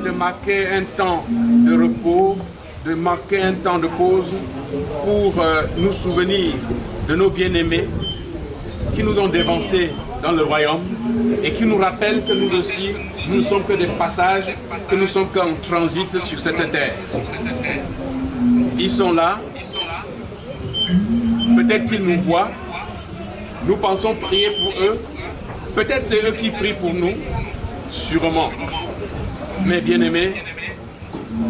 De marquer un temps de repos, de marquer un temps de pause pour nous souvenir de nos bien-aimés qui nous ont dévancés dans le royaume et qui nous rappellent que nous aussi, nous ne sommes que des passages, que nous sommes qu'en transit sur cette terre. Ils sont là, peut-être qu'ils nous voient, nous pensons prier pour eux, peut-être c'est eux qui prient pour nous, sûrement. Mais bien aimés,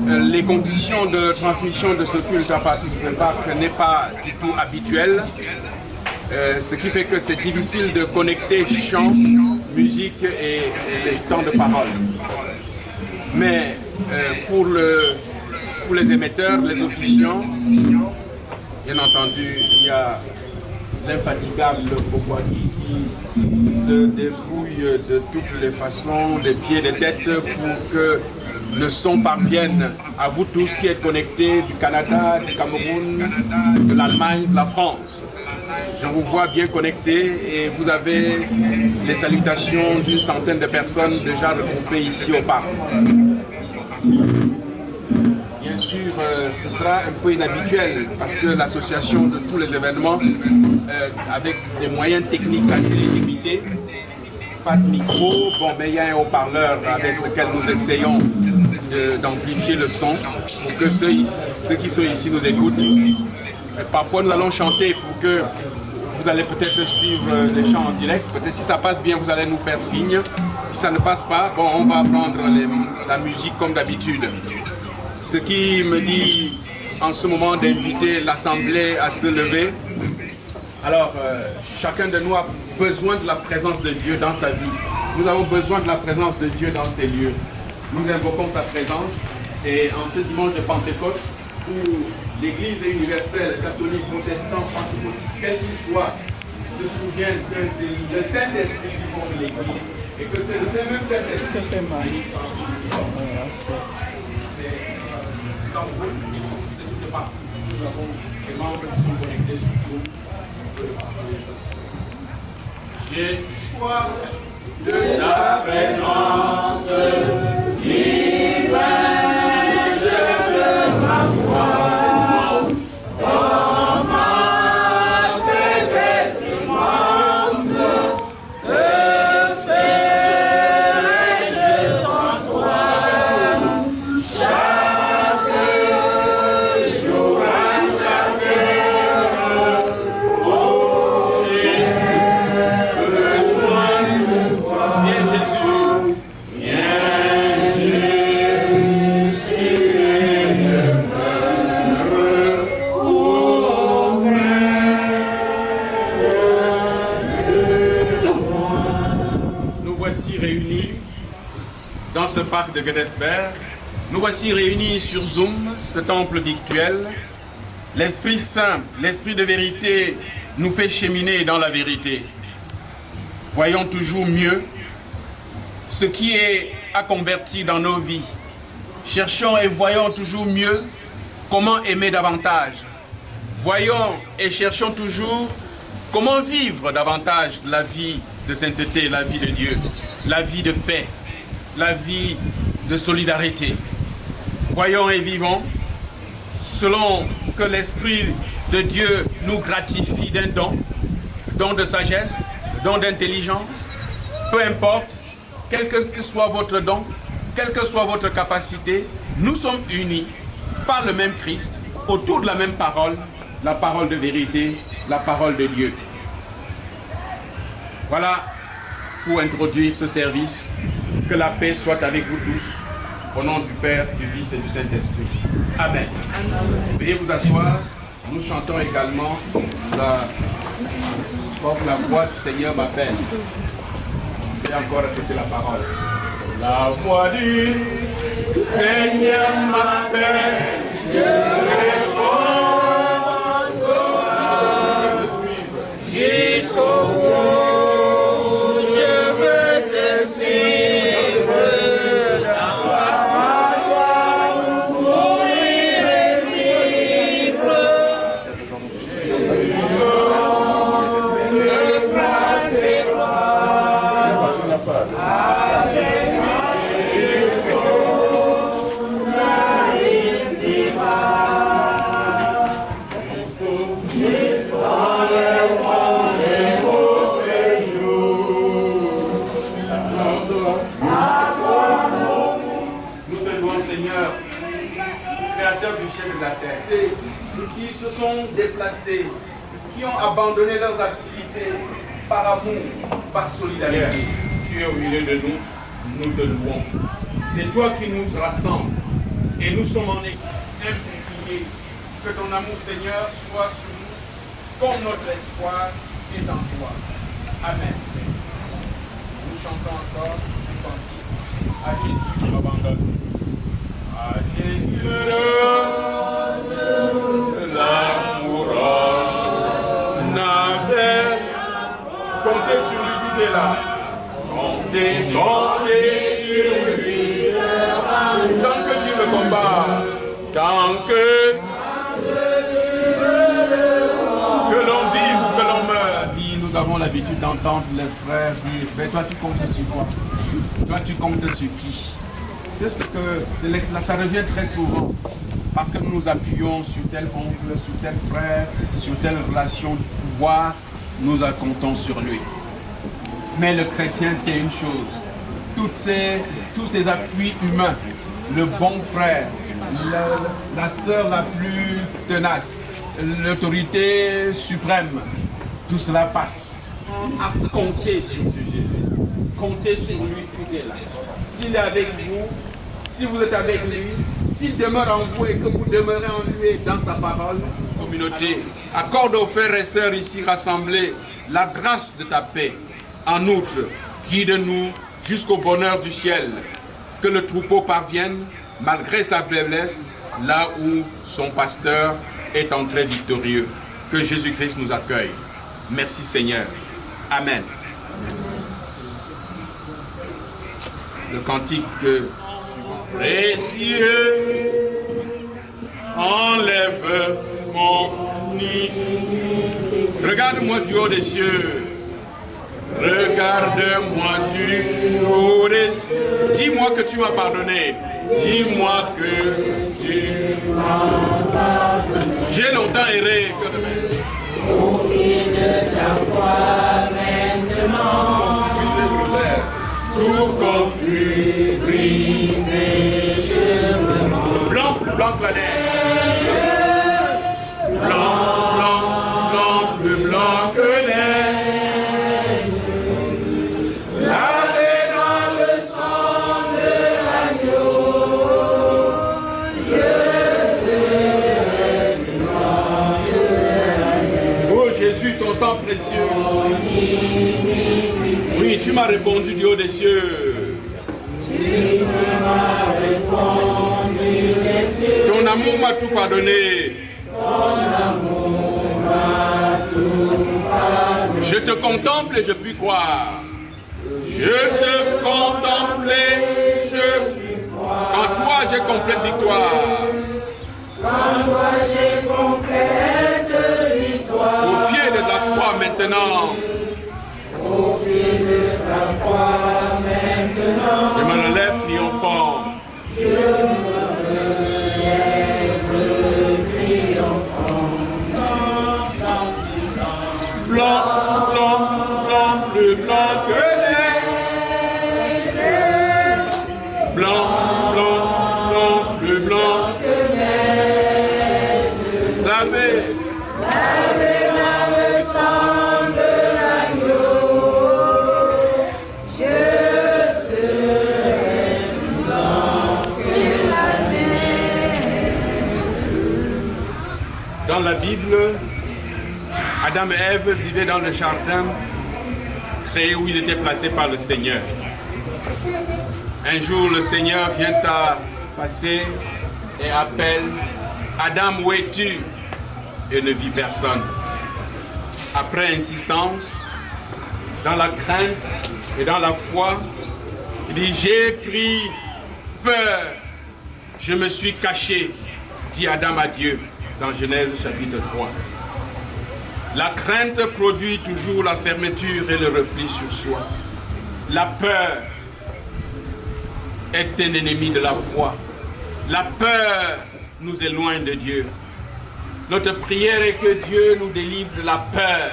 les conditions de transmission de ce culte à partir de ce parc n'est pas du tout habituel, ce qui fait que c'est difficile de connecter chant, musique et les temps de parole. Mais pour les émetteurs, les officiants, bien entendu, il y a l'infatigable Bokouaki qui se débrouille de toutes les façons, des pieds, des têtes, pour que le son parvienne à vous tous qui êtes connectés du Canada, du Cameroun, de l'Allemagne, de la France. Je vous vois bien connectés et vous avez les salutations d'une centaine de personnes déjà regroupées ici au parc. Bien sûr, ce sera un peu inhabituel parce que l'association de tous les événements, avec des moyens techniques assez limités, pas de micro, bon, mais il y a un haut-parleur avec lequel nous essayons d'amplifier le son pour que ceux qui sont ici nous écoutent. Parfois nous allons chanter pour que vous allez peut-être suivre les chants en direct. Peut-être si ça passe bien, vous allez nous faire signe. Si ça ne passe pas, bon, on va prendre la musique comme d'habitude. Ce qui me dit en ce moment d'inviter l'Assemblée à se lever. Alors, chacun de nous a besoin de la présence de Dieu dans sa vie. Nous avons besoin de la présence de Dieu dans ces lieux. Nous invoquons sa présence et en ce dimanche de Pentecôte, où l'Église universelle, catholique, protestante, pentecôtiste, quel qu'il soit, se souviennent que c'est le Saint-Esprit qui fonde l'Église et que c'est le même Saint-Esprit qui nous avons des membres qui sont connectés sur Zoom. J'ai soif de ta présence divine, je veux ma foi. Dans ce parc de Gettysburg, nous voici réunis sur Zoom, ce temple virtuel. L'Esprit Saint, l'Esprit de vérité nous fait cheminer dans la vérité. Voyons toujours mieux ce qui est à convertir dans nos vies. Cherchons et voyons toujours mieux comment aimer davantage. Voyons et cherchons toujours comment vivre davantage la vie de sainteté, la vie de Dieu, la vie de paix, la vie de solidarité. Voyons et vivons selon que l'Esprit de Dieu nous gratifie d'un don de sagesse, don d'intelligence, peu importe, quel que soit votre don, quelle que soit votre capacité, nous sommes unis par le même Christ, autour de la même parole, la parole de vérité, la parole de Dieu. Voilà pour introduire ce service. Que la paix soit avec vous tous, au nom du Père, du Fils et du Saint-Esprit. Amen. Veuillez vous asseoir. Nous chantons également la voix du Seigneur m'appelle. Je vais encore répéter la parole. La voix du Seigneur m'appelle, je réponds, jusqu'au bout. Qui se sont déplacés, qui ont abandonné leurs activités par amour, par solidarité. Tu es au milieu de nous, nous te louons. C'est toi qui nous rassembles et nous sommes en équipe impliquée. Que ton amour, Seigneur, soit sur nous, comme notre espoir est en toi. Amen. Nous chantons encore un cantique. À Jésus, je m'abandonne. À Jésus, la couronne avait. Comptez sur lui, tout est là. Comptez sur lui. Tant que Dieu me combat, tant que l'on vive ou que l'on meurt. Nous avons l'habitude d'entendre les frères dire, mais toi tu comptes sur quoi? Toi tu comptes sur qui? C'est ce que, ça revient très souvent. Parce que nous nous appuyons sur tel oncle, sur tel frère, sur telle relation de pouvoir, nous comptons sur lui. Mais le chrétien, c'est une chose. Tous ces appuis humains, le bon frère, la sœur la plus tenace, l'autorité suprême, tout cela passe. À compter sur Jésus. Comptez sur lui, tout est là. S'il est avec vous, si vous êtes avec lui, s'il demeure en vous et que vous demeurez en lui et dans sa parole, communauté, accorde aux frères et sœurs ici rassemblés la grâce de ta paix. En outre, guide-nous jusqu'au bonheur du ciel, que le troupeau parvienne, malgré sa faiblesse, là où son pasteur est entré victorieux. Que Jésus-Christ nous accueille. Merci Seigneur. Amen. Le cantique suivant. Précieux, enlève mon nid. Regarde-moi du haut des cieux. Regarde-moi du haut des cieux. Dis-moi que tu m'as pardonné. Dis-moi que tu m'as pardonné. J'ai longtemps erré. Que demain. Au pied de ta croix maintenant. Tout confus, brisé, je me montre. Blanc, blanc, neige. Blanc, blanc, blanc, plus blanc que neige. Lavé dans le sang de l'agneau, je serai blanc que l'agneau. Oh Jésus, ton sang précieux. Oui, tu m'as répondu du haut des cieux. Tu m'as répondu des cieux. Ton amour m'a tout pardonné. Ton amour m'a tout pardonné. Je te contemple et je puis croire. Je te contemple et je puis croire. En toi j'ai complète victoire. En toi j'ai complète victoire. Au pied de la croix maintenant. Au pied de ta croix maintenant, je me relève triomphant. Je me relève triomphant. Blanc, blanc, blanc, plus blanc que neige. Blanc, blanc, blanc, plus blanc que neige. Lavé. Lavé dans le sang de Dans la Bible, Adam et Ève vivaient dans le jardin créé où ils étaient placés par le Seigneur. Un jour, le Seigneur vient à passer et appelle « Adam, où es-tu » et ne vit personne. Après insistance, dans la crainte et dans la foi, il dit « J'ai pris peur, je me suis caché », dit Adam à Dieu. Dans Genèse chapitre 3. La crainte produit toujours la fermeture et le repli sur soi. La peur est un ennemi de la foi. La peur nous éloigne de Dieu. Notre prière est que Dieu nous délivre de la peur.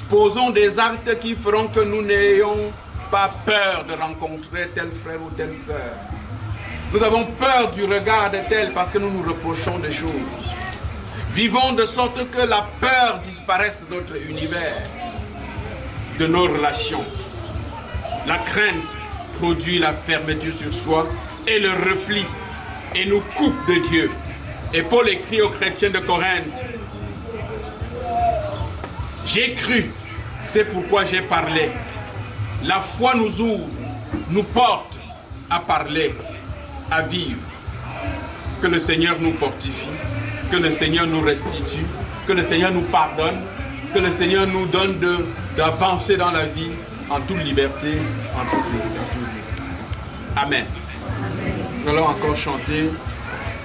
Posons des actes qui feront que nous n'ayons pas peur de rencontrer tel frère ou telle sœur. Nous avons peur du regard de tel parce que nous nous reprochons des choses. Vivons de sorte que la peur disparaisse de notre univers, de nos relations. La crainte produit la fermeture sur soi et le repli et nous coupe de Dieu. Et Paul écrit aux chrétiens de Corinthe, « J'ai cru, c'est pourquoi j'ai parlé. » La foi nous ouvre, nous porte à parler, à vivre. Que le Seigneur nous fortifie, que le Seigneur nous restitue, que le Seigneur nous pardonne, que le Seigneur nous donne d'avancer dans la vie en toute liberté, en toute vie. Amen. Nous allons encore chanter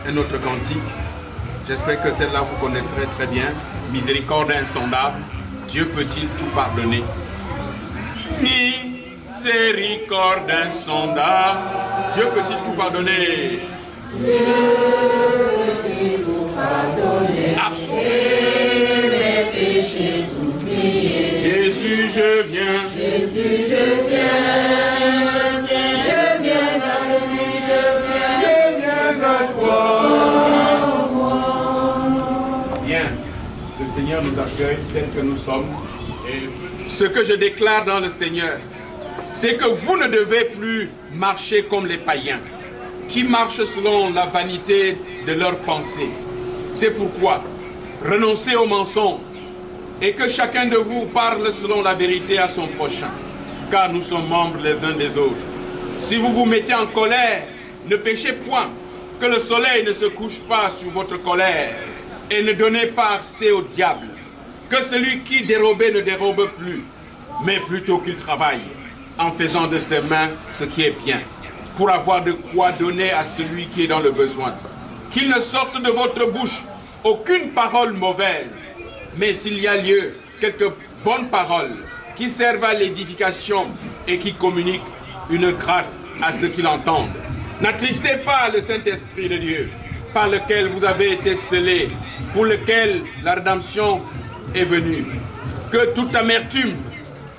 un autre cantique. J'espère que celle-là vous connaîtrez très bien. Miséricorde insondable, Dieu peut-il tout pardonner? Miséricorde insondable, Dieu peut-il tout pardonner? Dieu peut-il tout pardonner? Absolument. Mes péchés oubliés. Jésus, je viens. Jésus, je viens. Je viens à lui, je viens à toi. Bien, le Seigneur nous accueille tel que nous sommes. Et ce que je déclare dans le Seigneur, c'est que vous ne devez plus marcher comme les païens, qui marchent selon la vanité de leurs pensées. C'est pourquoi, renoncez au mensonge et que chacun de vous parle selon la vérité à son prochain, car nous sommes membres les uns des autres. Si vous vous mettez en colère, ne péchez point, que le soleil ne se couche pas sur votre colère, et ne donnez pas accès au diable. Que celui qui dérobait ne dérobe plus, mais plutôt qu'il travaille, en faisant de ses mains ce qui est bien, pour avoir de quoi donner à celui qui est dans le besoin. Qu'il ne sorte de votre bouche aucune parole mauvaise, mais s'il y a lieu, quelques bonnes paroles qui servent à l'édification et qui communiquent une grâce à ceux qui l'entendent. N'attristez pas le Saint-Esprit de Dieu, par lequel vous avez été scellés, pour lequel la rédemption est venue. Que toute amertume,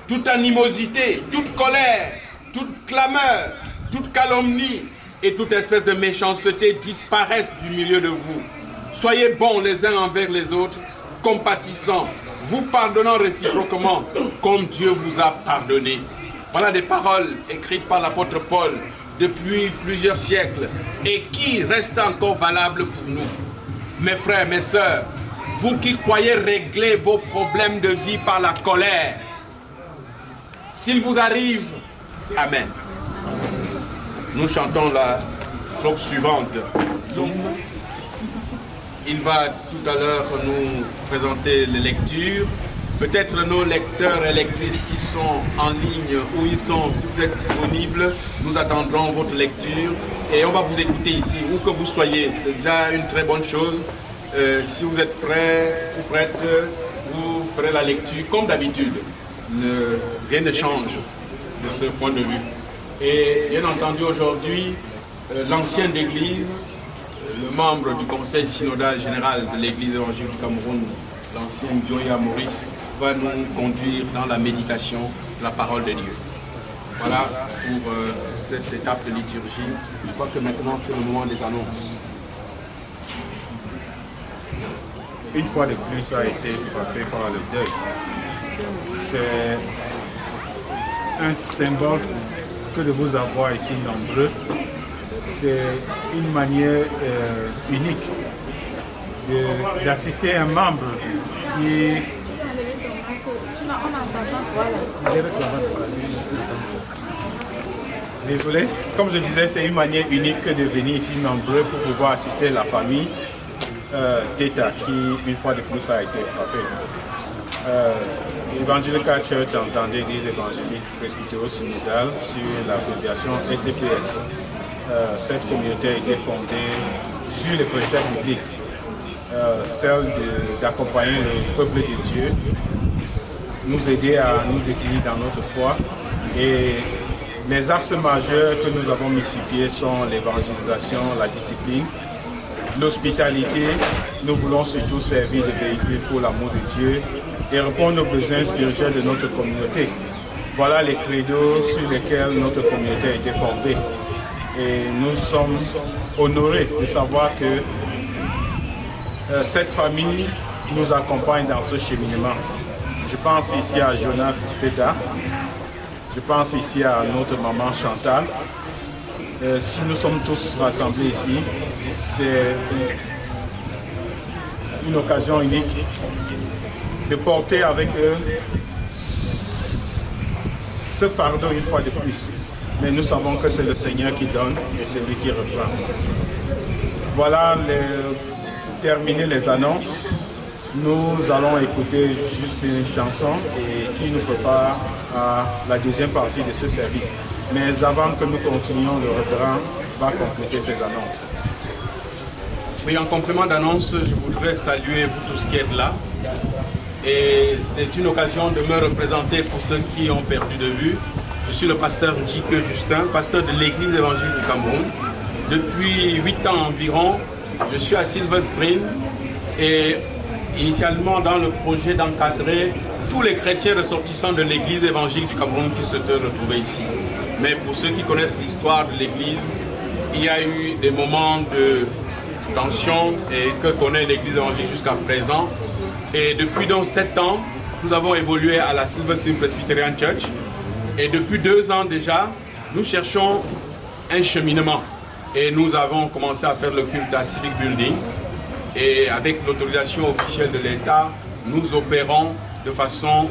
toute animosité, toute colère, toute clameur, toute calomnie et toute espèce de méchanceté disparaissent du milieu de vous. Soyez bons les uns envers les autres, compatissants, vous pardonnant réciproquement, comme Dieu vous a pardonné. Voilà des paroles écrites par l'apôtre Paul depuis plusieurs siècles et qui restent encore valables pour nous. Mes frères, mes sœurs, vous qui croyez régler vos problèmes de vie par la colère, s'il vous arrive, Amen. Nous chantons la strophe suivante. Il va tout à l'heure nous présenter les lectures. Peut-être nos lecteurs et lectrices qui sont en ligne, où ils sont, si vous êtes disponibles, nous attendrons votre lecture et on va vous écouter ici, où que vous soyez. C'est déjà une très bonne chose. Si vous êtes prêts ou prêtes, vous ferez la lecture comme d'habitude. Rien ne change de ce point de vue. Et bien entendu, aujourd'hui, l'ancien d'église, le membre du conseil synodal général de l'église évangélique du Cameroun, l'ancien Joya Maurice, va nous conduire dans la méditation de la parole de Dieu. Voilà pour cette étape de liturgie. Je crois que maintenant c'est le moment des annonces. Une fois de plus, ça a été frappé par le deuil. C'est un symbole que de vous avoir ici nombreux. C'est une manière unique d'assister un membre qui... Désolé, comme je disais, c'est une manière unique de venir ici nombreux pour pouvoir assister la famille d'État qui, une fois de plus, a été frappée. Evangelical Church entendait Église évangélique presbytéro-synodale sur l'abréviation ECPS. Cette communauté a été fondée sur les préceptes bibliques, celle d'accompagner le peuple de Dieu, nous aider à nous définir dans notre foi et Les axes majeurs que nous avons mis sur pied sont l'évangélisation, la discipline, l'hospitalité. Nous voulons surtout servir de véhicule pour l'amour de Dieu et répondre aux besoins spirituels de notre communauté. Voilà les credos sur lesquels notre communauté a été fondée. Et nous sommes honorés de savoir que cette famille nous accompagne dans ce cheminement. Je pense ici à Jonas Teda, je pense ici à notre maman Chantal. Si nous sommes tous rassemblés ici, c'est une occasion unique de porter avec eux ce fardeau une fois de plus. Mais nous savons que c'est le Seigneur qui donne et c'est lui qui reprend. Voilà, terminer les annonces. Nous allons écouter juste une chanson et qui nous prépare à la deuxième partie de ce service. Mais avant que nous continuions, le révérend va compléter ces annonces. Oui, en complément d'annonce, je voudrais saluer vous tous qui êtes là. Et c'est une occasion de me représenter pour ceux qui ont perdu de vue. Je suis le pasteur J.K. Justin, pasteur de l'Église évangélique du Cameroun. Depuis 8 ans environ, je suis à Silver Spring et initialement dans le projet d'encadrer tous les chrétiens ressortissants de l'Église évangélique du Cameroun qui se retrouvaient ici. Mais pour ceux qui connaissent l'histoire de l'Église, il y a eu des moments de tension et que connaît l'Église évangélique jusqu'à présent. Et depuis donc 7 ans, nous avons évolué à la Silver Spring Presbyterian Church. Et depuis 2 ans déjà, nous cherchons un cheminement. Et nous avons commencé à faire le culte à Civic Building. Et avec l'autorisation officielle de l'État, nous opérons de façon,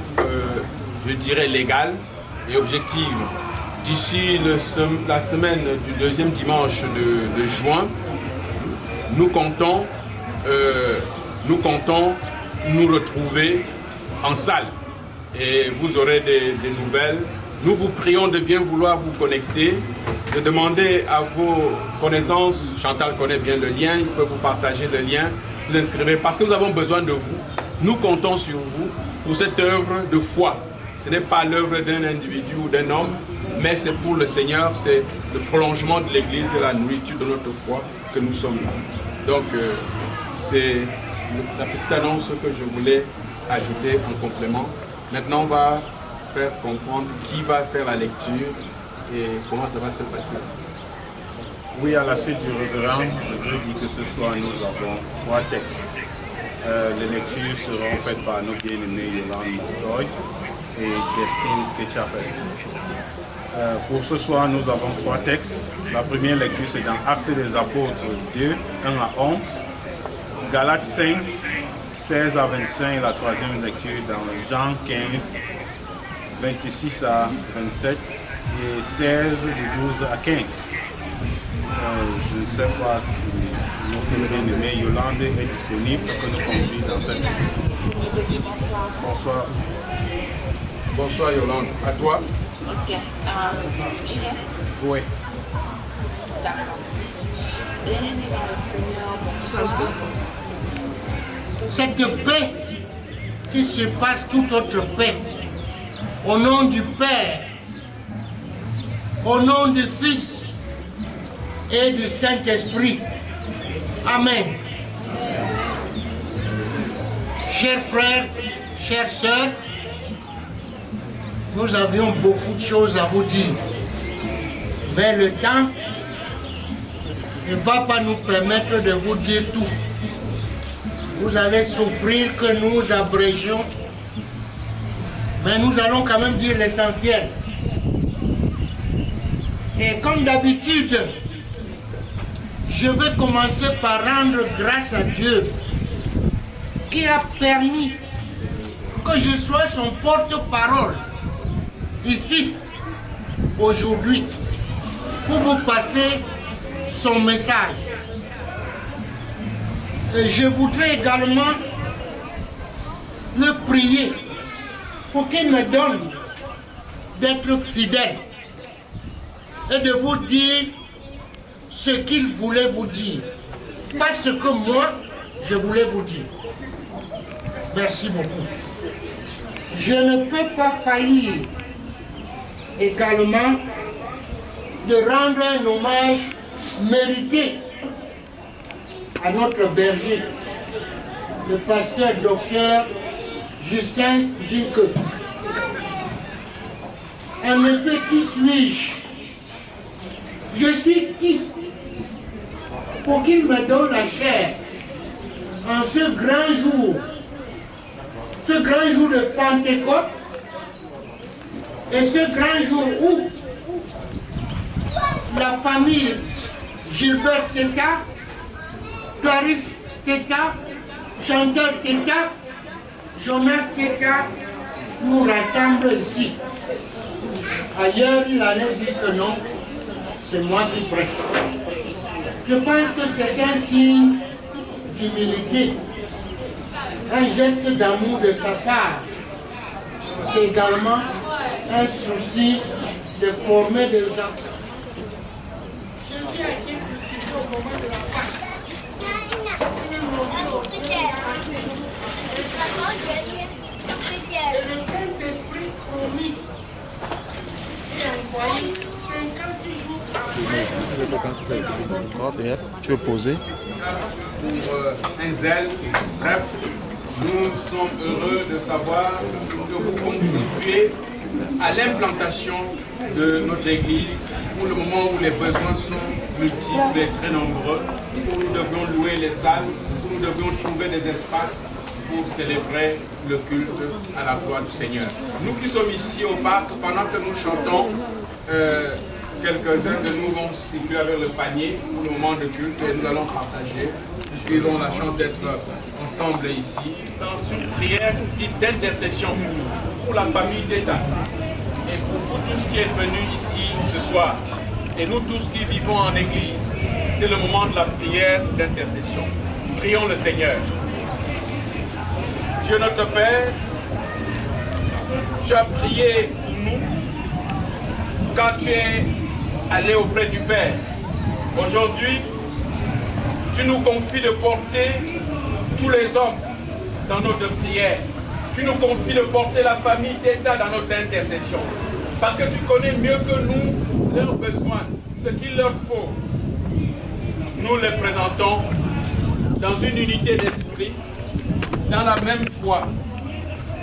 je dirais, légale et objective. D'ici la semaine du 2e dimanche de juin, nous comptons nous retrouver en salle. Et vous aurez des nouvelles. Nous vous prions de bien vouloir vous connecter, de demander à vos connaissances, Chantal connaît bien le lien, il peut vous partager le lien, vous inscrivez, parce que nous avons besoin de vous. Nous comptons sur vous pour cette œuvre de foi. Ce n'est pas l'œuvre d'un individu ou d'un homme, mais c'est pour le Seigneur, c'est le prolongement de l'Église et la nourriture de notre foi que nous sommes là. Donc, c'est la petite annonce que je voulais ajouter en complément. Maintenant, on va faire comprendre qui va faire la lecture et comment ça va se passer. Oui, à la suite du révérend, je veux dire que ce soir, nous avons 3 textes. Les lectures seront faites par nos bien-aimés Yolande Montoy et Destine Ketchapel. Pour ce soir, nous avons 3 textes. La première lecture, c'est dans Actes des Apôtres 2, 1 à 11. Galates 5, 16 à 25. Et la troisième lecture dans Jean 15, 26 à 27. Et 16 de 12 à 15. Je ne sais pas si notre bien-aimé Yolande est disponible pour que nous conduise dans cette lecture. Bonsoir. Bonsoir Yolande. À toi. Ok. J'y vais? Oui. D'accord. Bien-aimé dans le Seigneur, bonsoir. Cette paix qui surpasse toute autre paix, au nom du Père, au nom du Fils et du Saint-Esprit. Amen. Chers frères, chères sœurs, nous avions beaucoup de choses à vous dire, mais le temps ne va pas nous permettre de vous dire tout. Vous allez souffrir que nous abrégions, mais nous allons quand même dire l'essentiel. Et comme d'habitude, je vais commencer par rendre grâce à Dieu qui a permis que je sois son porte-parole ici, aujourd'hui, pour vous passer son message. Et je voudrais également le prier pour qu'il me donne d'être fidèle et de vous dire ce qu'il voulait vous dire, pas ce que moi je voulais vous dire. Merci beaucoup. Je ne peux pas faillir également de rendre un hommage mérité à notre berger, le pasteur docteur Justin Jinke. En effet, qui suis-je? Je suis qui pour qu'il me donne la chair en ce grand jour de Pentecôte, et ce grand jour où la famille Gilbert Teta, Clarisse Teta, Chantal Teta, Jonas Teta nous rassemble ici. Ailleurs, il allait dire que non, c'est moi qui prêche. Je pense que c'est un signe d'humilité, un geste d'amour de sa part. C'est également un souci de former des enfants. Jésus a été crucifié au moment de la Pâque. Et le Saint-Esprit promis et envoyé 50 jours après. Tu veux poser? Pour un zèle, bref, nous sommes heureux de savoir que vous contribuez à l'implantation de notre église pour le moment où les besoins sont multiples et très nombreux, où nous devions louer les salles, où nous devions trouver des espaces pour célébrer le culte à la gloire du Seigneur. Nous qui sommes ici au parc, pendant que nous chantons, quelques-uns de nous vont circuler avec le panier pour le moment de culte et nous allons partager, puisqu'ils ont la chance d'être ensemble ici, dans une prière dite d'intercession pour la famille d'État et pour vous tous qui êtes venus ici ce soir et nous tous qui vivons en église. C'est le moment de la prière d'intercession. Prions le Seigneur. Dieu notre Père, tu as prié pour nous quand tu es allé auprès du Père. Aujourd'hui, tu nous confies de porter tous les hommes dans notre prière. Tu nous confies de porter la famille d'État dans notre intercession. Parce que tu connais mieux que nous leurs besoins, ce qu'il leur faut. Nous les présentons dans une unité d'esprit, dans la même foi,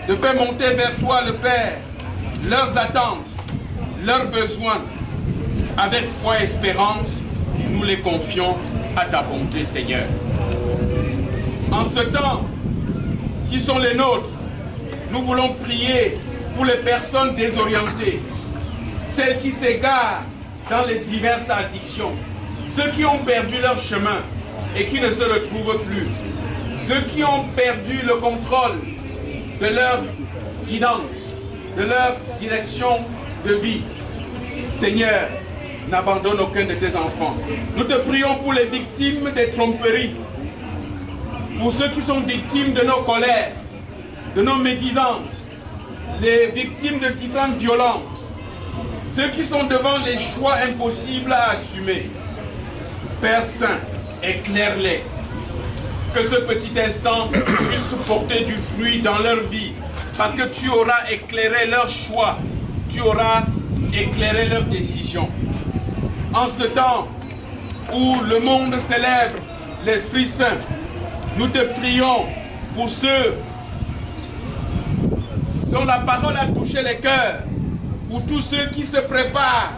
de faire monter vers toi le Père leurs attentes, leurs besoins. Avec foi et espérance, nous les confions à ta bonté, Seigneur. En ce temps qui sont les nôtres, nous voulons prier pour les personnes désorientées, celles qui s'égarent dans les diverses addictions, ceux qui ont perdu leur chemin et qui ne se retrouvent plus, ceux qui ont perdu le contrôle de leur guidance, de leur direction de vie. Seigneur, n'abandonne aucun de tes enfants. Nous te prions pour les victimes des tromperies, pour ceux qui sont victimes de nos colères, de nos médisances, les victimes de différentes violences, ceux qui sont devant les choix impossibles à assumer. Père Saint, éclaire-les. Que ce petit instant puisse porter du fruit dans leur vie, parce que tu auras éclairé leurs choix, tu auras éclairé leurs décisions. En ce temps où le monde célèbre l'Esprit Saint, nous te prions pour ceux dont la parole a touché les cœurs, pour tous ceux qui se préparent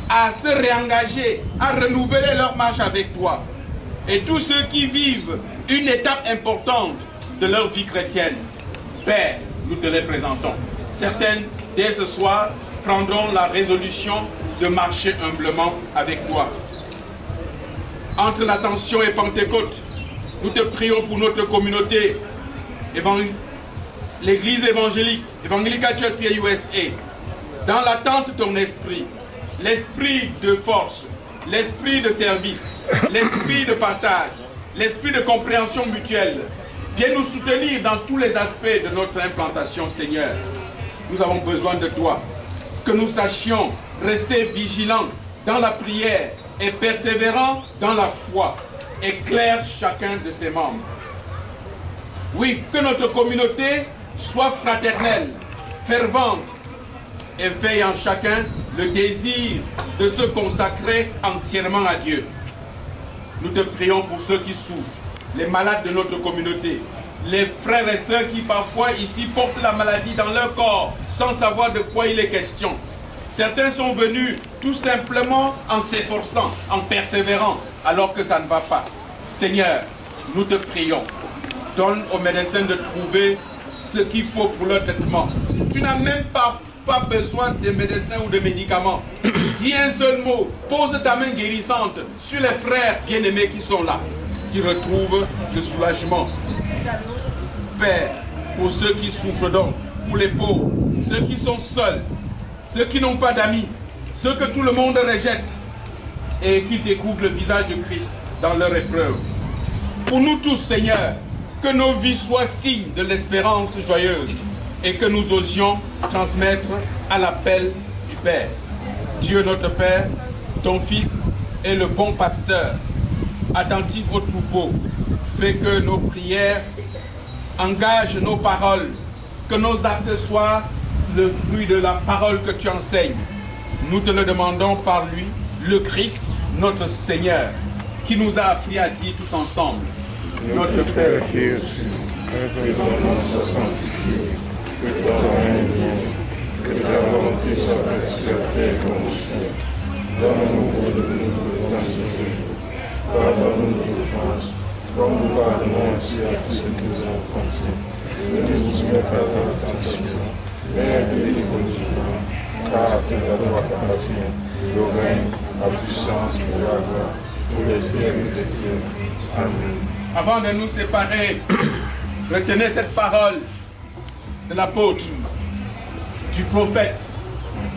à se réengager, à renouveler leur marche avec toi, et tous ceux qui vivent une étape importante de leur vie chrétienne. Père, nous te les présentons. Certaines, dès ce soir, prendront la résolution de marcher humblement avec toi. Entre l'Ascension et Pentecôte, nous te prions pour notre communauté, l'Église évangélique, Evangelical Church USA, dans l'attente de ton esprit, l'esprit de force, l'esprit de service, l'esprit de partage, l'esprit de compréhension mutuelle. Viens nous soutenir dans tous les aspects de notre implantation, Seigneur. Nous avons besoin de toi. Que nous sachions rester vigilants dans la prière et persévérants dans la foi. Éclaire chacun de ses membres. Oui, que notre communauté soit fraternelle, fervente, éveille en chacun le désir de se consacrer entièrement à Dieu. Nous te prions pour ceux qui souffrent, les malades de notre communauté, les frères et sœurs qui parfois ici portent la maladie dans leur corps sans savoir de quoi il est question. Certains sont venus tout simplement en s'efforçant, en persévérant, alors que ça ne va pas. Seigneur, nous te prions, donne aux médecins de trouver ce qu'il faut pour leur traitement. Tu n'as même pas besoin de médecins ou de médicaments. Dis un seul mot, pose ta main guérissante sur les frères bien-aimés qui sont là, qui retrouvent le soulagement. Père, pour ceux qui souffrent donc, pour les pauvres, ceux qui sont seuls, ceux qui n'ont pas d'amis, ceux que tout le monde rejette et qui découvrent le visage de Christ dans leur épreuve. Pour nous tous, Seigneur, que nos vies soient signes de l'espérance joyeuse et que nous osions transmettre à l'appel du Père. Dieu notre Père, ton Fils est le bon pasteur, attentif au troupeau, fait que nos prières engagent nos paroles, que nos actes soient le fruit de la parole que tu enseignes. Nous te le demandons par lui, le Christ, notre Seigneur, qui nous a appris à dire tous ensemble: Notre Père qui es aux cieux, que ton nom soit sanctifié, que ton règne vienne, que ta volonté soit faite sur la terre comme au ciel. Donne-nous aujourd'hui notre pain de ce jour. Pardonne-nous nos offenses, comme nous pardonnons aussi à ceux qui nous ont offensés. Ne nous soumets pas à la tentation, mais délivre-nous du mal, car c'est la loi qui appartient, le règne, la puissance et la gloire, pour les siècles des siècles. Amen. Avant de nous séparer, retenez cette parole de l'apôtre, du prophète.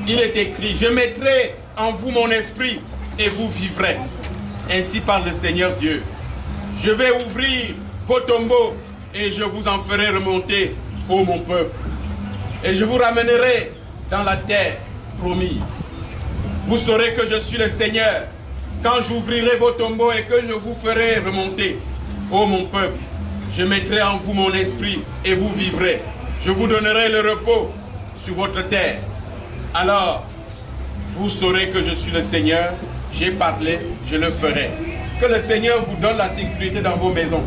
Il est écrit: je mettrai en vous mon esprit et vous vivrez. Ainsi parle le Seigneur Dieu. Je vais ouvrir vos tombeaux et je vous en ferai remonter, ô mon peuple. Et je vous ramènerai dans la terre promise. Vous saurez que je suis le Seigneur quand j'ouvrirai vos tombeaux et que je vous ferai remonter, ô mon peuple. Je mettrai en vous mon esprit et vous vivrez. Je vous donnerai le repos sur votre terre. Alors, vous saurez que je suis le Seigneur. J'ai parlé, je le ferai. Que le Seigneur vous donne la sécurité dans vos maisons.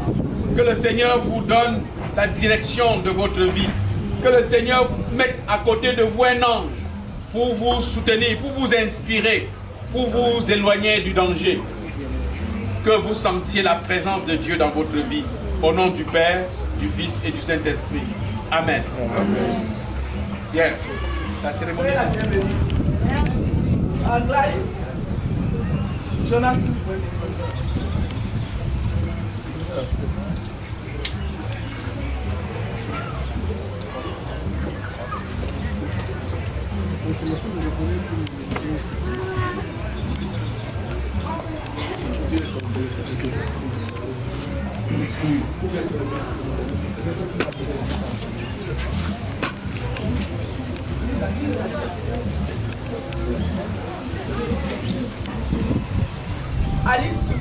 Que le Seigneur vous donne la direction de votre vie. Que le Seigneur vous mette à côté de vous un ange pour vous soutenir, pour vous inspirer, pour vous éloigner du danger. Que vous sentiez la présence de Dieu dans votre vie. Au nom du Père, du Fils et du Saint-Esprit. Amen. Amen. Bien. La cérémonie. Soyez la bienvenue. Merci. Gladys, Jonas. Alice.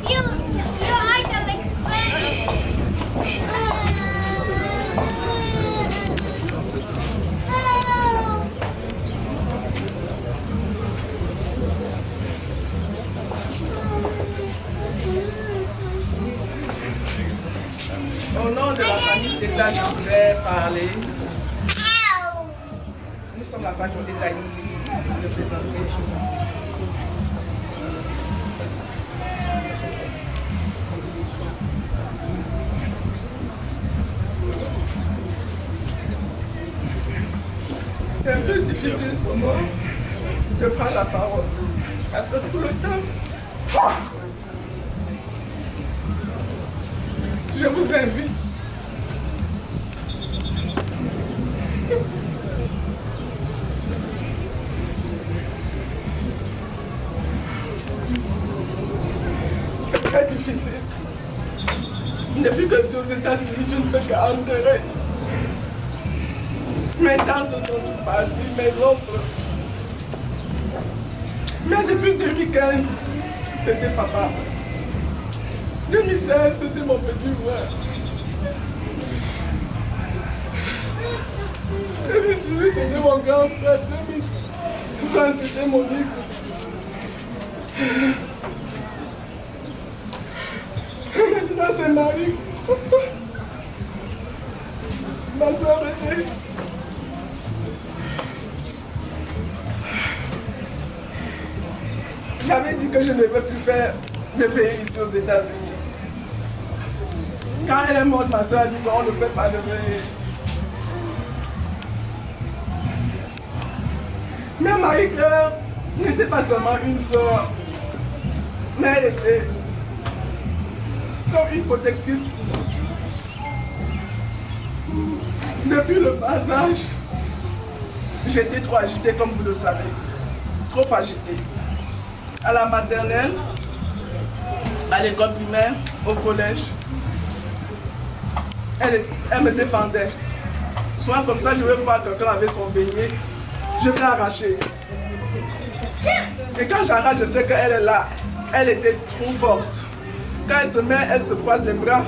Your eyes are like Au nom de la famille Teta, je voudrais parler. Nous sommes la famille Teta ici, représentée. C'est un peu difficile pour moi de prendre la parole. Parce que tout le temps, je vous invite. C'est très difficile. Depuis que je suis aux États-Unis, je ne fais qu'enterrer. Mes tantes sont toutes parties, mes oncles. Mais depuis 2015, c'était papa. 2016, c'était mon petit frère. 2018, c'était mon grand frère. 2020, c'était mon oncle. Maintenant, c'est Marie. Ma soeur Renée. J'avais dit que je ne veux plus faire de veillée ici aux États-Unis. Quand elle est morte, ma soeur a dit qu'on ne fait pas de veillée. Mais Marie-Claire n'était pas seulement une soeur, mais elle était comme une protectrice. Depuis le bas âge, j'étais trop agitée comme vous le savez, trop agitée. À la maternelle, à l'école primaire, au collège, elle me défendait. Souvent comme ça, je vais voir quelqu'un avec son beignet, je vais l'arracher. Et quand j'arrache, je sais qu'elle est là. Elle était trop forte. Quand elle se met, elle se croise les bras,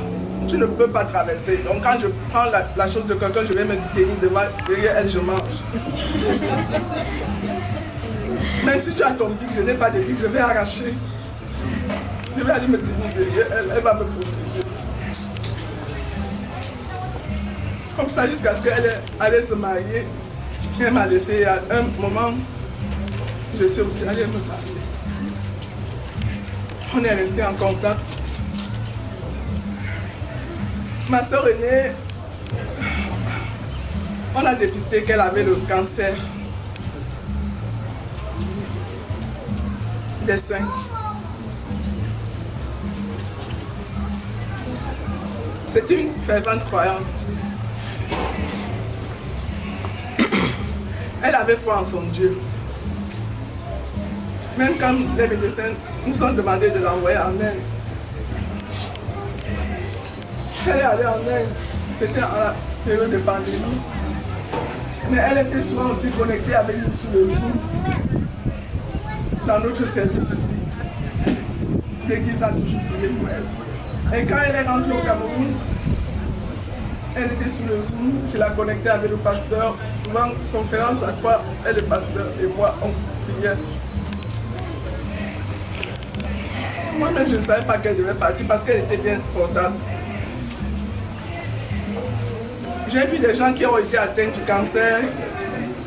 tu ne peux pas traverser. Donc quand je prends la chose de quelqu'un, je vais me tenir devant, derrière elle, je mange. Même si tu as ton bic, je n'ai pas de bic, je vais arracher. Je vais aller me tenir derrière elle, elle va me protéger. Comme ça, jusqu'à ce qu'elle allait se marier. Elle m'a laissé à un moment, je suis aussi allée me marier. On est resté en contact. Ma soeur aînée, on a dépisté qu'elle avait le cancer des seins. C'est une fervente croyante. Elle avait foi en son Dieu. Même quand les médecins nous ont demandé de l'envoyer en Inde. Elle est allée en Inde. C'était en la période de pandémie. Mais elle était souvent aussi connectée avec nous sur le Zoom. Dans notre service ici. L'église a toujours prié pour elle. Et quand elle est rentrée au Cameroun, elle était sur le Zoom, je la connectais avec le pasteur. Souvent, conférence à quoi elle, le pasteur et moi, on priait. Moi-même, je ne savais pas qu'elle devait partir parce qu'elle était bien contente. J'ai vu des gens qui ont été atteints du cancer,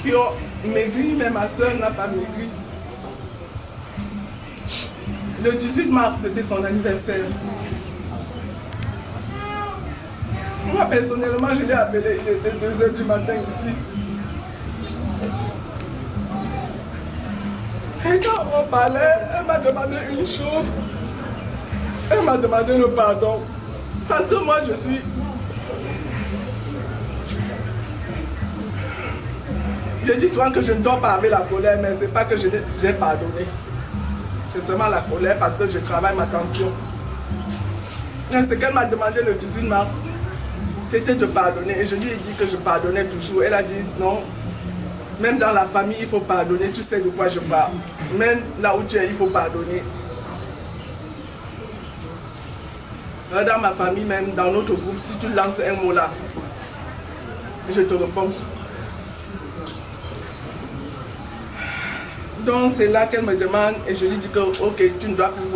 qui ont maigri, mais ma soeur n'a pas maigri. Le 18 mars, c'était son anniversaire. Moi, personnellement, je l'ai appelé, il était 2 h du matin ici. Et quand on parlait, elle m'a demandé une chose. Elle m'a demandé le pardon. Parce que moi, je suis... Je dis souvent que je ne dors pas avec la colère, mais ce n'est pas que j'ai pardonné. C'est seulement la colère parce que je travaille ma tension. Et ce qu'elle m'a demandé le 18 mars, c'était de pardonner. Et je lui ai dit que je pardonnais toujours. Elle a dit non. Même dans la famille, il faut pardonner. Tu sais de quoi je parle. Même là où tu es, il faut pardonner. Dans ma famille, même dans notre groupe, si tu lances un mot là, je te réponds. Donc c'est là qu'elle me demande et je lui dis que ok, tu ne dois plus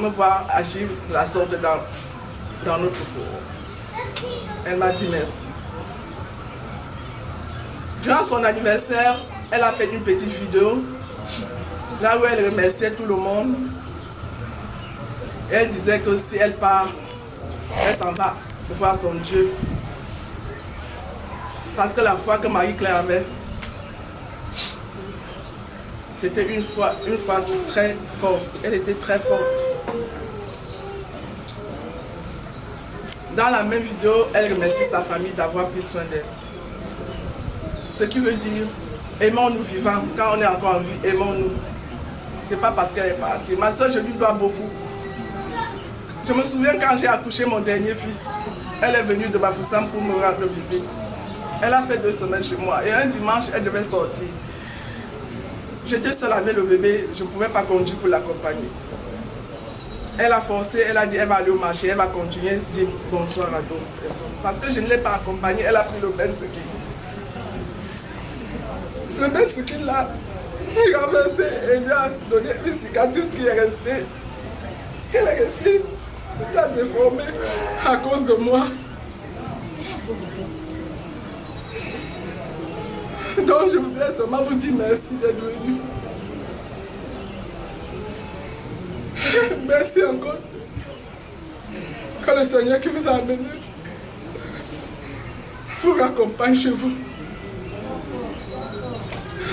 me voir agir de la sorte dans notre four. Elle m'a dit merci. Durant son anniversaire, elle a fait une petite vidéo là où elle remerciait tout le monde. Et elle disait que si elle part, elle s'en va voir son Dieu. Parce que la foi que Marie-Claire avait, c'était une foi très forte. Elle était très forte. Dans la même vidéo, elle remercie sa famille d'avoir pris soin d'elle. Ce qui veut dire, aimons-nous vivants. Quand on est encore en vie, aimons-nous. Ce n'est pas parce qu'elle est partie. Ma soeur, je lui dois beaucoup. Je me souviens quand j'ai accouché mon dernier fils, elle est venue de Bafoussam pour me rendre visite. Elle a fait 2 semaines chez moi et un dimanche, elle devait sortir. J'étais seule avec le bébé, je ne pouvais pas conduire pour l'accompagner. Elle a forcé, elle a dit elle va aller au marché, elle va continuer, dire bonsoir à d'autres personnes. Parce que je ne l'ai pas accompagnée, elle a pris le Ben Sekin. Le Ben Sekin là, il a versé et lui a donné une cicatrice qui est restée. Qu'elle est restée, elle a déformé à cause de moi. Donc je voudrais seulement vous dire merci d'être venu. Merci encore. Que le Seigneur qui vous a amené vous raccompagne chez vous.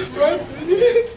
Soyez bénis.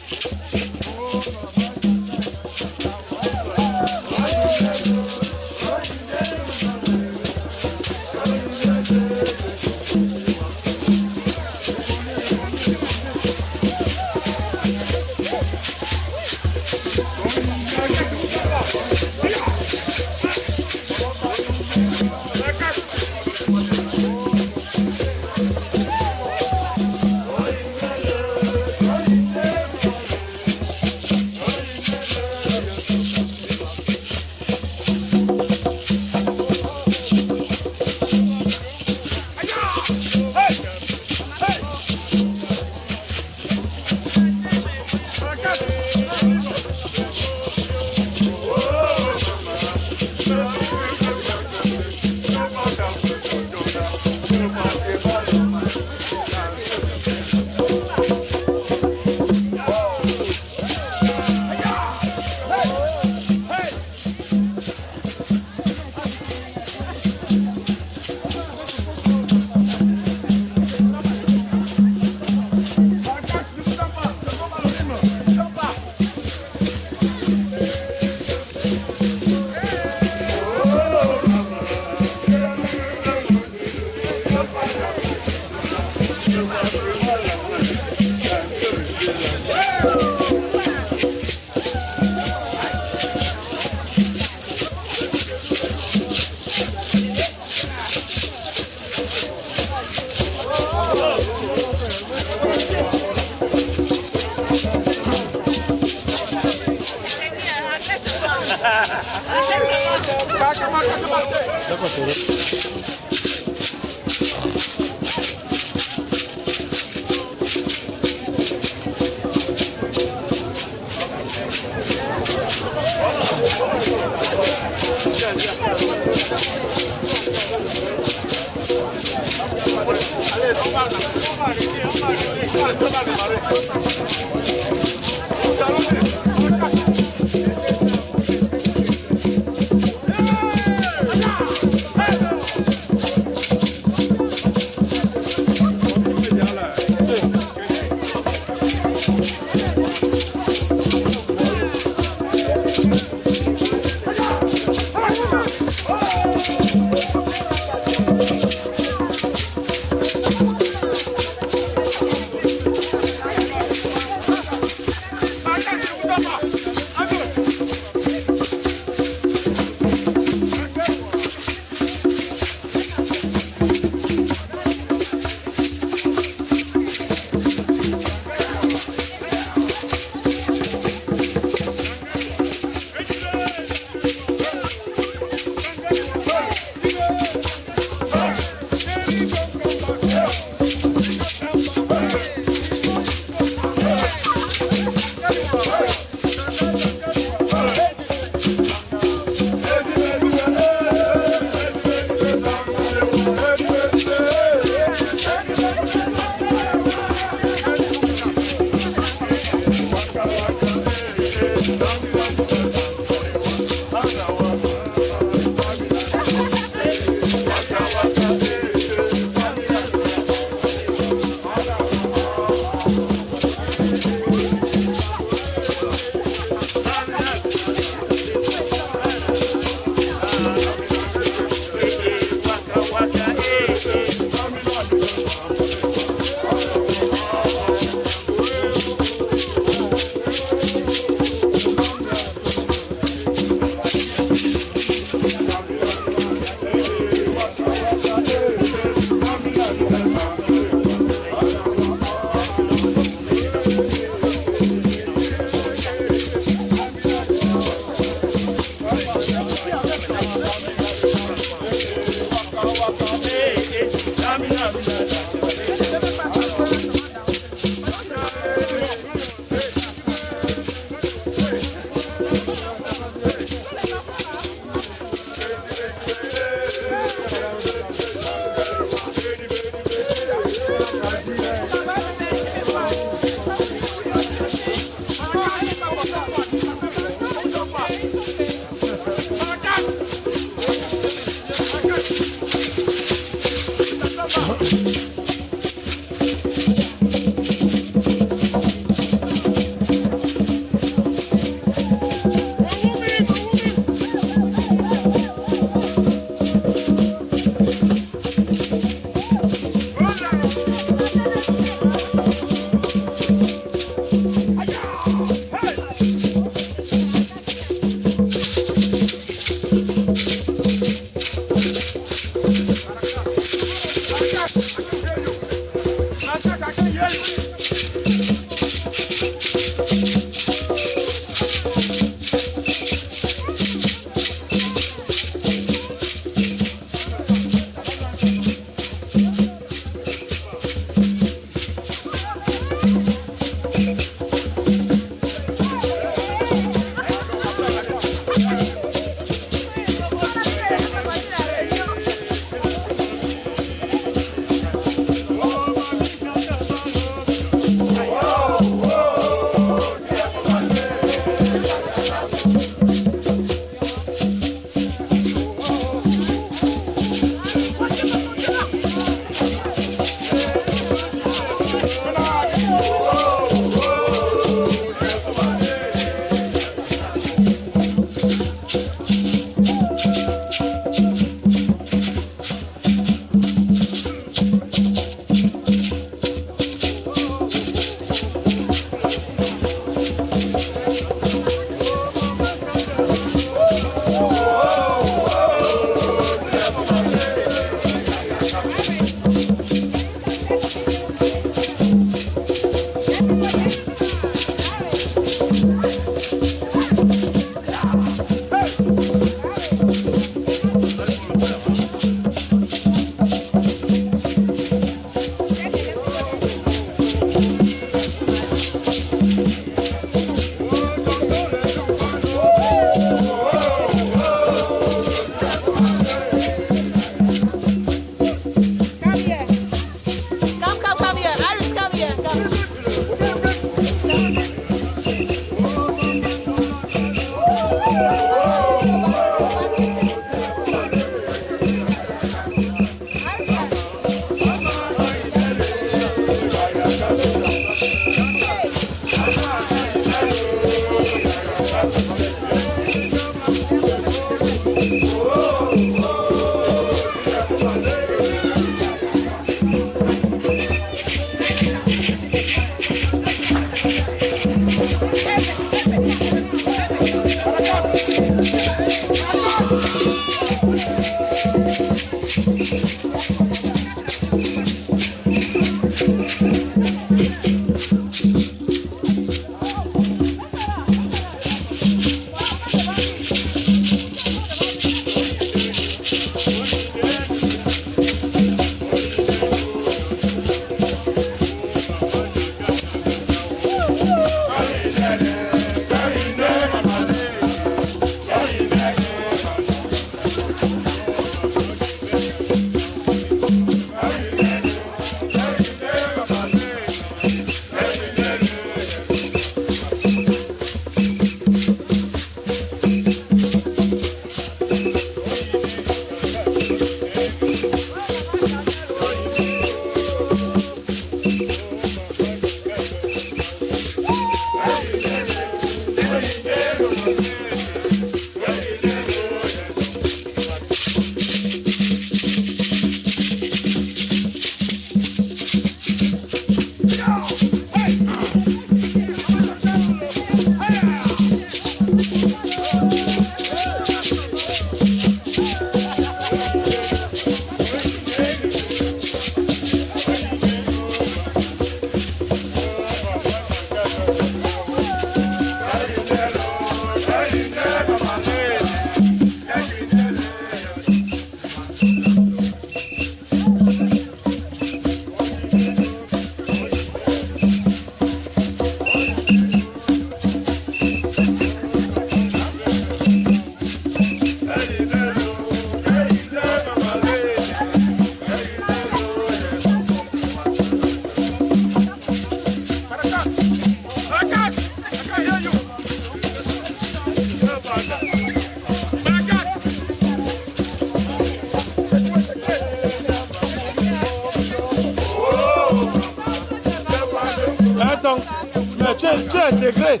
tu es intégré.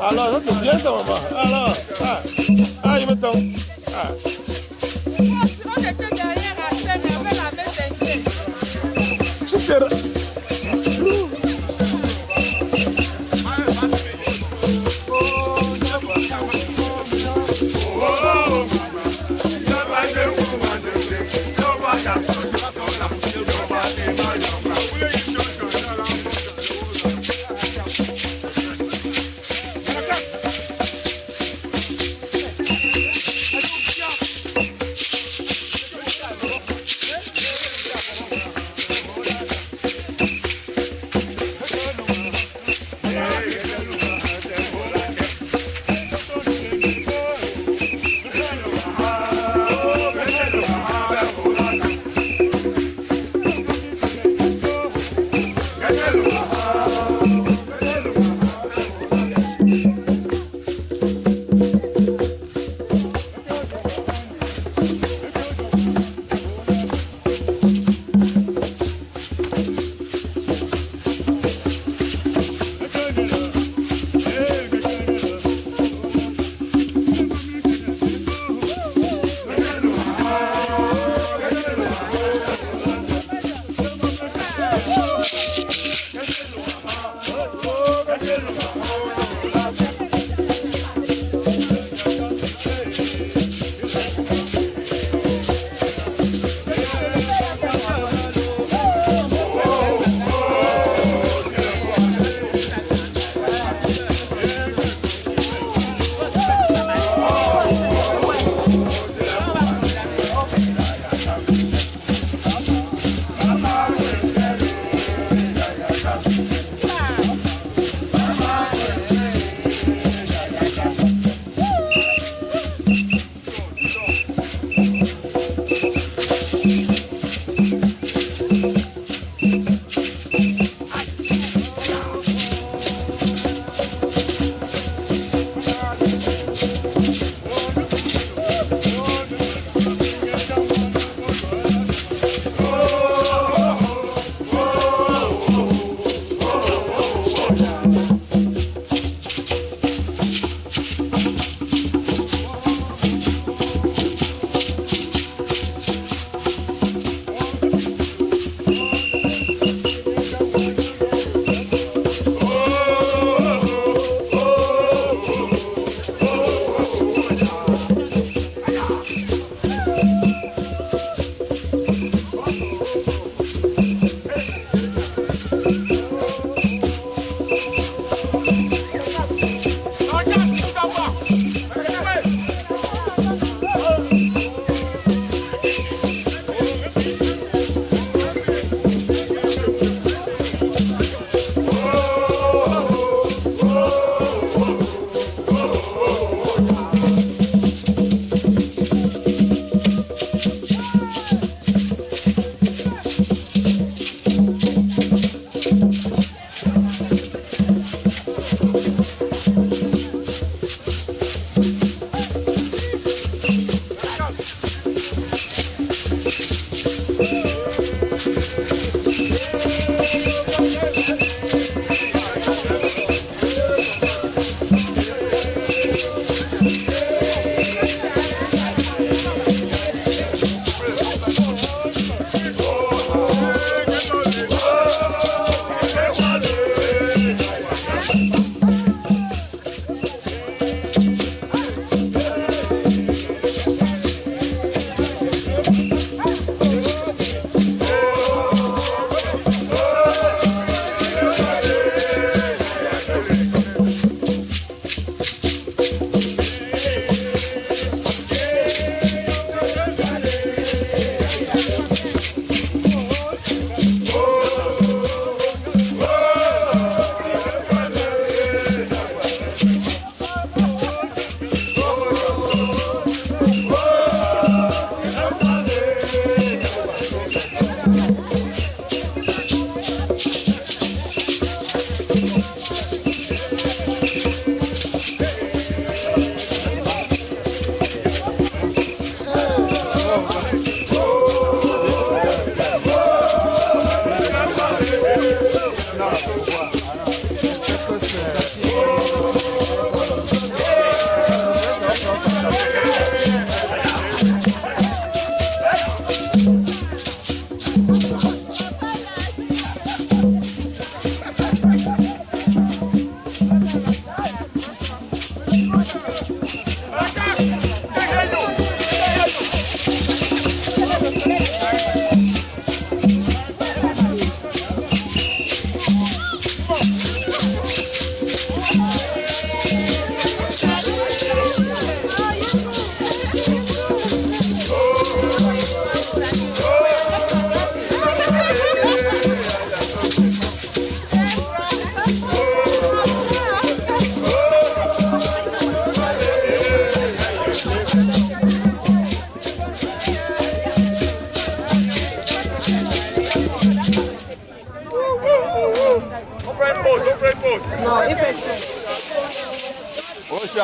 Alors, ça c'est bien ça, maman. Alors, il me tombe. On était derrière la scène, on avait la main teintée. Tu fais...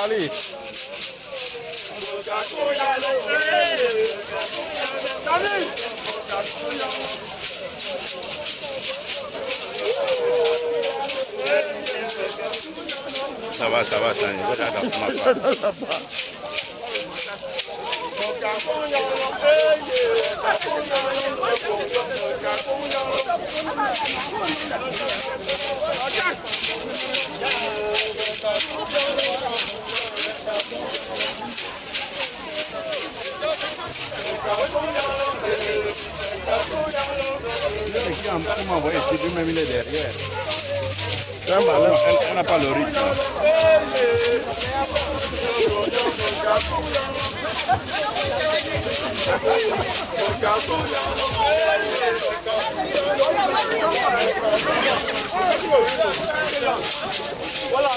Charlie. Ça va, ça va, ça va. Comment envoyer même il est derrière. Elle n'a pas le rythme. Voilà.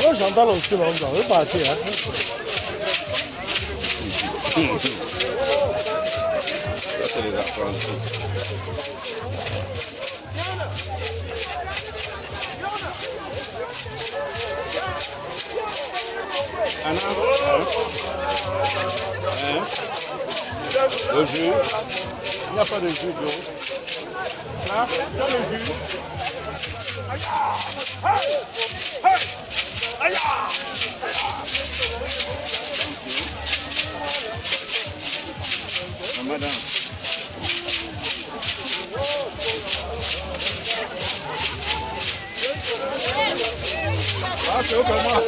Oh, j'entends le style, on va repartir. Ça, c'est les apprentis. Le jus. Il n'y a pas de jus d'eau. Là, dans le jus. Madame. Ah, c'est au comment?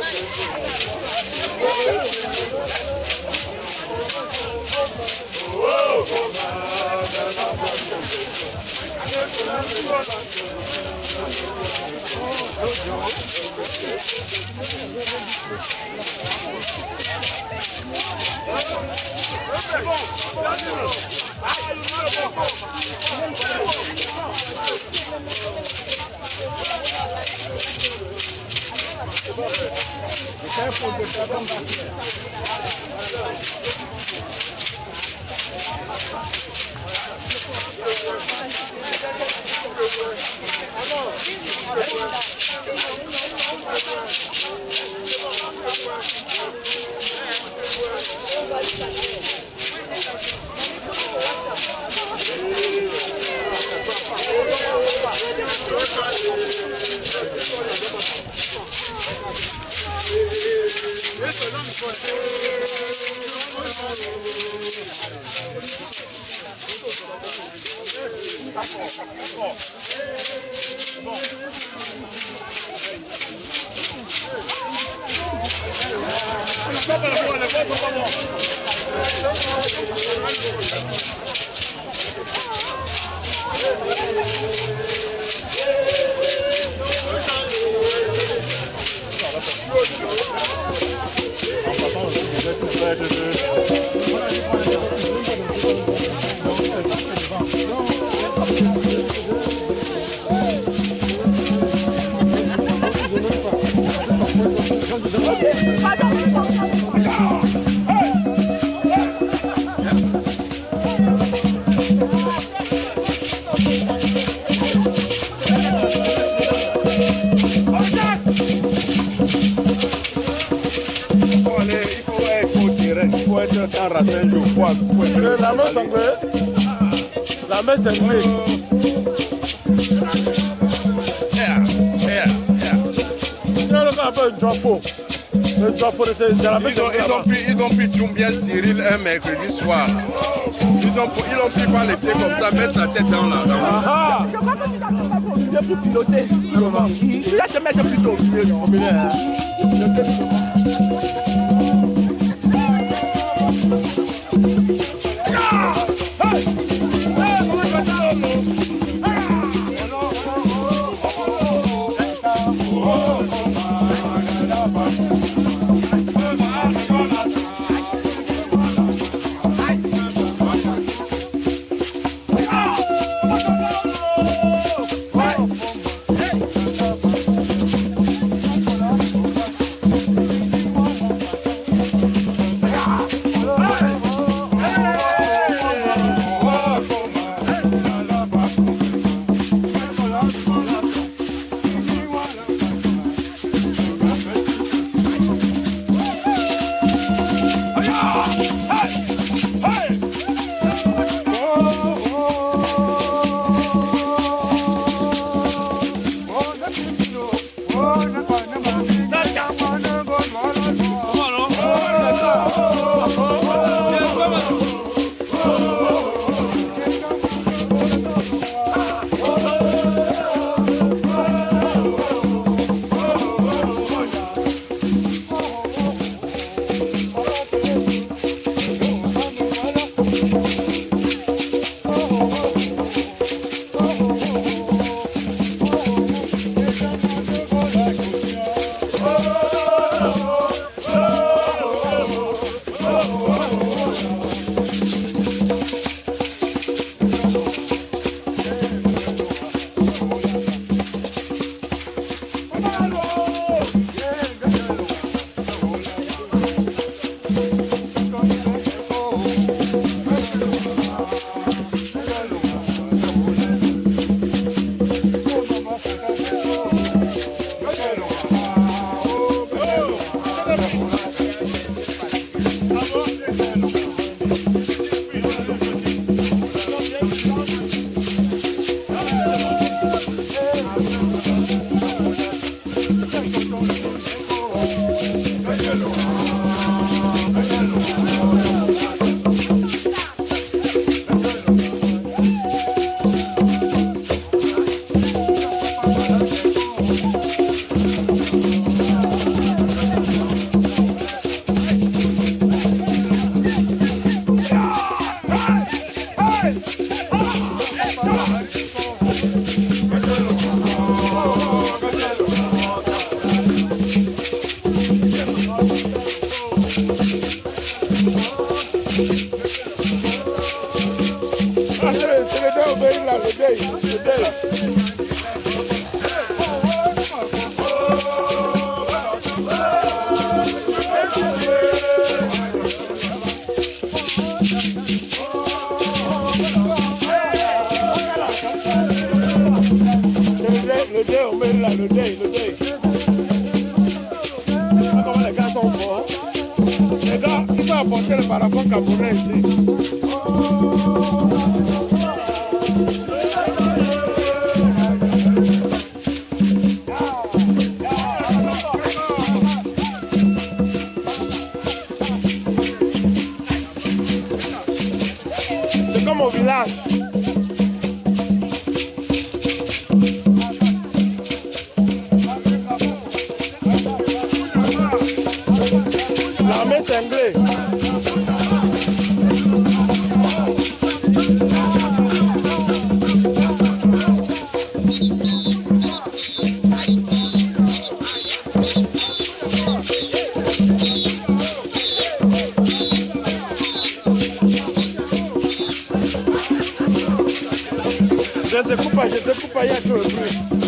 La main sanglée. La main sanglée. Il y a un peu de faux. C'est la même chose. Ils ont pris Djoumbia Cyril un mercredi soir. Ils l'ont pris par les pieds comme ça, mettre sa tête dans la. Je crois que tu n'as pas au milieu pour piloter. Tu vas te mettre plutôt au milieu.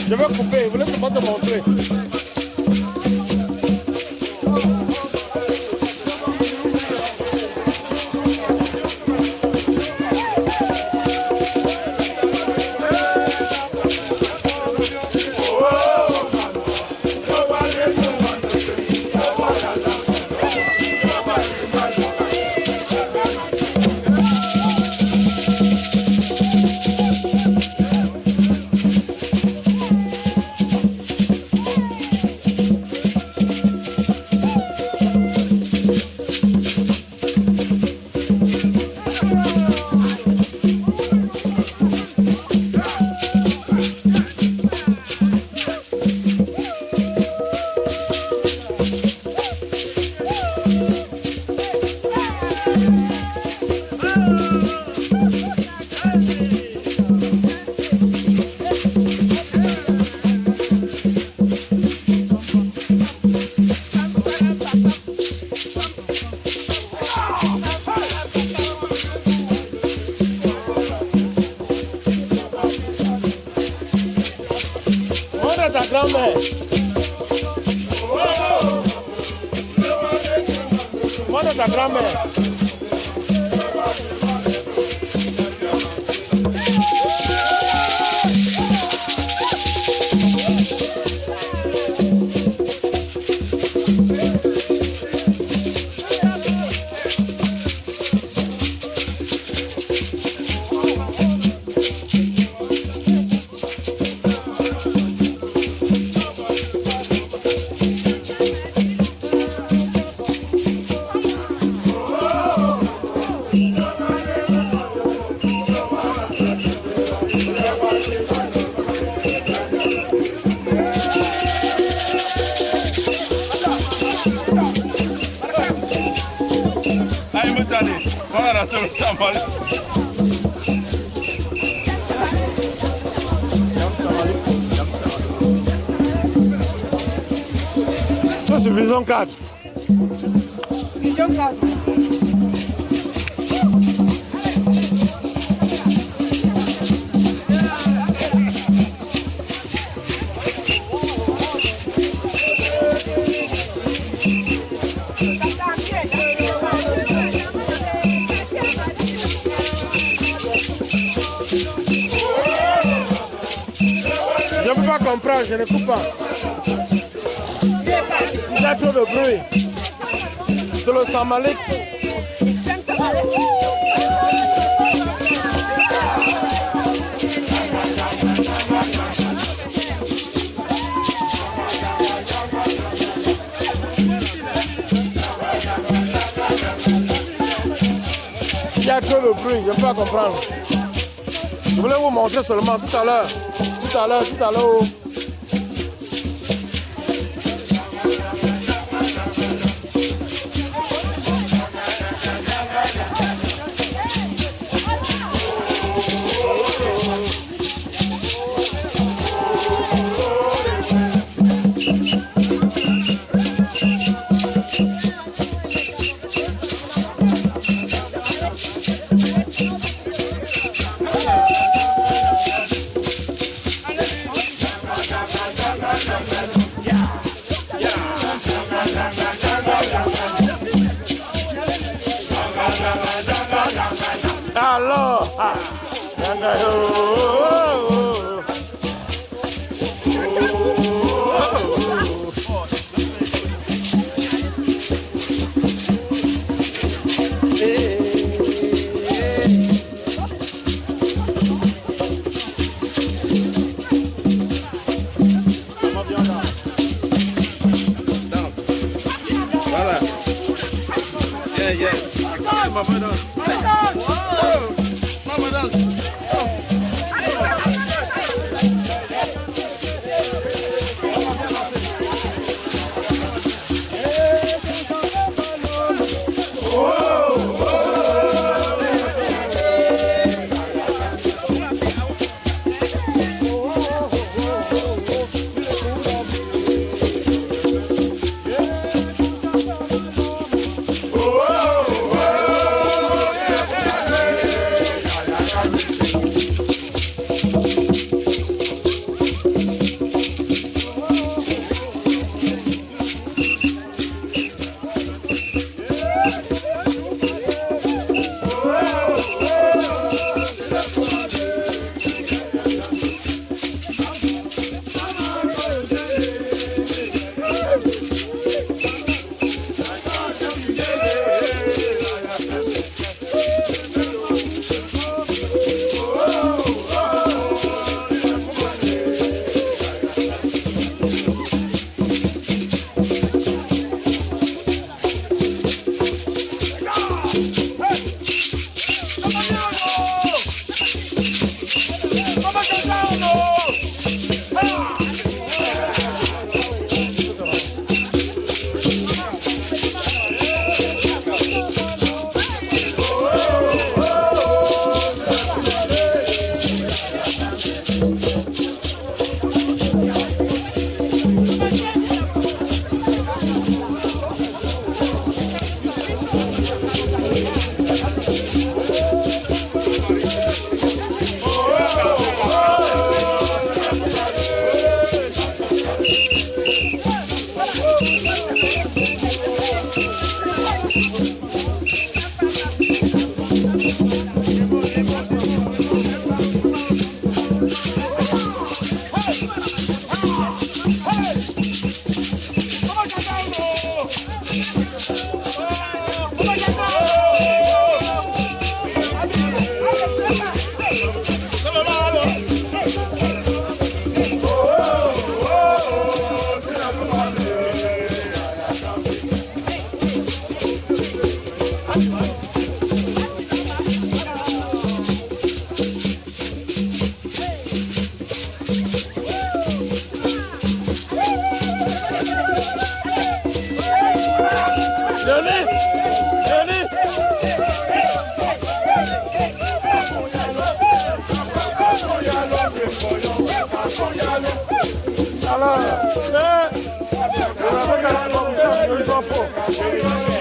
Je vais couper, vous laissez pas te montrer. grand-mère. Moi de ta grand-mère. Ça c'est Vision 4. Vision 4. Je ne peux pas comprendre, je ne coupe pas. Il y a trop de bruit. C'est le Samalik. Il y a trop de bruit, je ne peux pas comprendre. Je voulais vous montrer seulement tout à l'heure. Tout à l'heure. Alors, Voilà. Yeah. Maman danse. Maman danse.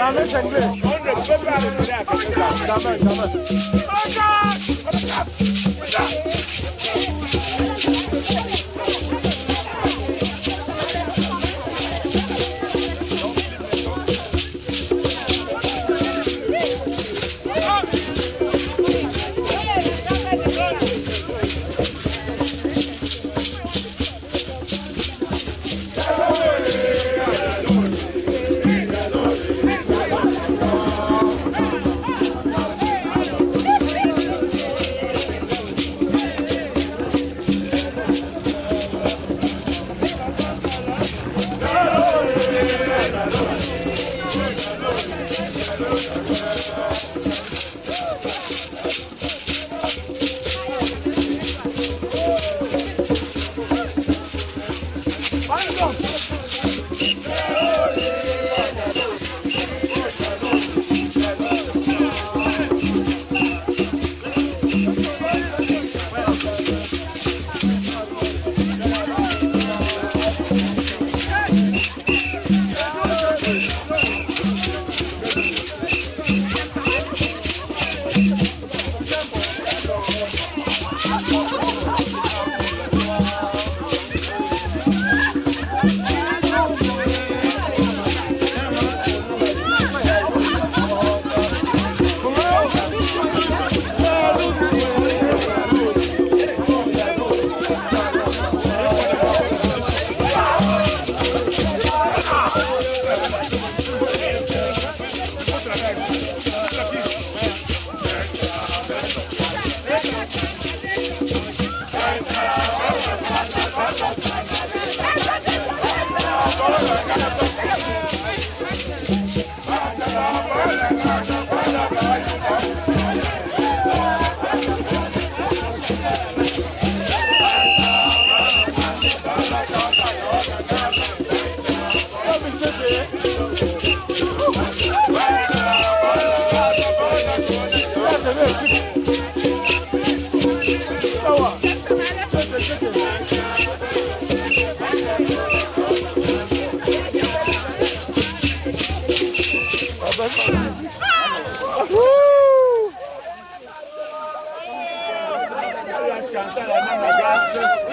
Jamais cinglé. On ne peut pas retirer à quelqu'un. Jamais, jamais.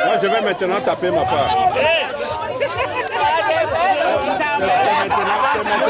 Moi, je vais maintenant taper ma part.